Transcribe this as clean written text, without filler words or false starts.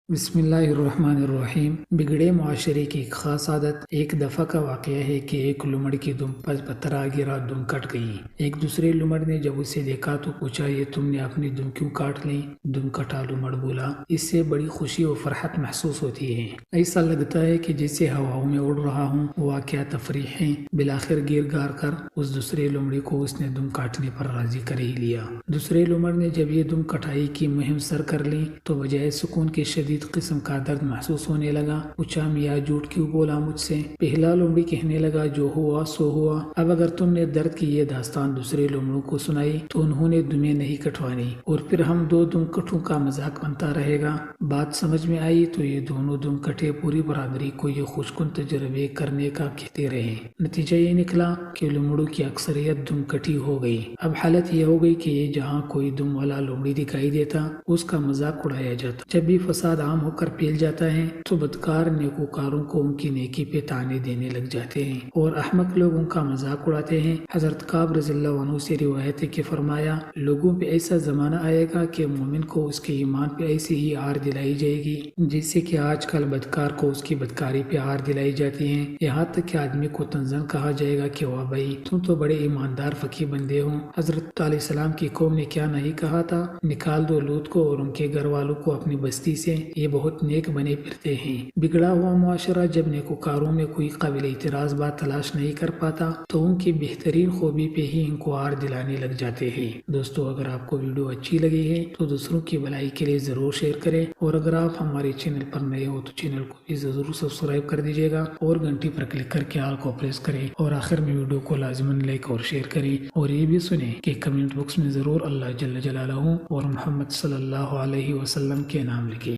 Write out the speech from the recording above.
بسم اللہ الرحمن الرحیم۔ بگڑے معاشرے کی ایک خاص عادت۔ ایک دفعہ کا واقعہ ہے کہ ایک لمڑ کی دم پر پتھر آ گرا، دم کٹ گئی۔ ایک دوسرے لمڑ نے جب اسے دیکھا تو پوچھا، یہ تم نے اپنی دم کیوں کاٹ لی؟ دم کٹا لمڑ بولا، اس سے بڑی خوشی و فرحت محسوس ہوتی ہے، ایسا لگتا ہے کہ جیسے ہواؤں میں اڑ رہا ہوں۔ واقعہ تفریح ہے۔ بالآخر گر گار کر اس دوسرے لمڑی کو اس نے دم کاٹنے پر راضی کر ہی لیا۔ دوسرے لمڑ نے جب یہ دم کٹائی کی مہم سر کر لی تو بجائے سکون کے شدید قسم کا درد محسوس ہونے لگا۔ پوچھا، میاں جھوٹ کیوں بولا مجھ سے؟ پہلا لومڑی کہنے لگا، جو ہوا سو ہوا۔ اب اگر تم نے درد کی یہ داستان دوسرے لومڑوں کو سنائی تو انہوں نے دمیں نہیں کٹوانی اور پھر ہم دو دم کٹوں کا مذاق بنتا رہے گا۔ بات سمجھ میں آئی تو یہ دونوں دم کٹے پوری برادری کو یہ خوشکن تجربے کرنے کا کہتے رہے۔ نتیجہ یہ نکلا کہ لومڑوں کی اکثریت دم کٹی ہو گئی۔ اب حالت یہ ہو گئی کہ جہاں کوئی دم والا لومڑی دکھائی دیتا اس کا مذاق اڑایا جاتا۔ جب بھی فساد عام ہو کر پھیل جاتا ہے تو بدکار نیکوکاروں کو ان کی نیکی پہ طعنے دینے لگ جاتے ہیں اور احمق لوگ ان کا مذاق اڑاتے ہیں۔ حضرت کعب رضی اللہ عنہ سے روایت ہے کہ فرمایا، لوگوں پہ ایسا زمانہ آئے گا کہ مومن کو اس کے ایمان پہ ایسی ہی آر دلائی جائے گی جیسے کہ آج کل بدکار کو اس کی بدکاری پہ آر دلائی جاتی ہے۔ یہاں تک کہ آدمی کو تنزن کہا جائے گا کہ واہ بھائی، تم تو بڑے ایماندار فقی بندے ہو۔ حضرت علیہ السلام کی قوم نے کیا نہیں کہا تھا، نکال دو لوط کو اور ان کے گھر والوں کو اپنی بستی سے، یہ بہت نیک بنے پھرتے ہیں۔ بگڑا ہوا معاشرہ جب نیکوکاروں میں کوئی قابل اعتراض بات تلاش نہیں کر پاتا تو ان کی بہترین خوبی پہ ہی ان کو آر دلانے لگ جاتے ہیں۔ دوستو، اگر آپ کو ویڈیو اچھی لگی ہے تو دوسروں کی بھلائی کے لیے ضرور شیئر کریں، اور اگر آپ ہمارے چینل پر نئے ہو تو چینل کو بھی ضرور سبسکرائب کر دیجیے گا اور گھنٹی پر کلک کر کے آل کو پریس کریں، اور آخر میں ویڈیو کو لازماً لائک اور شیئر کریں، اور یہ بھی سنیں کہ کمنٹ باکس میں ضرور اللہ جل جلالہ اور محمد صلی اللہ علیہ وسلم کے نام لکھیں۔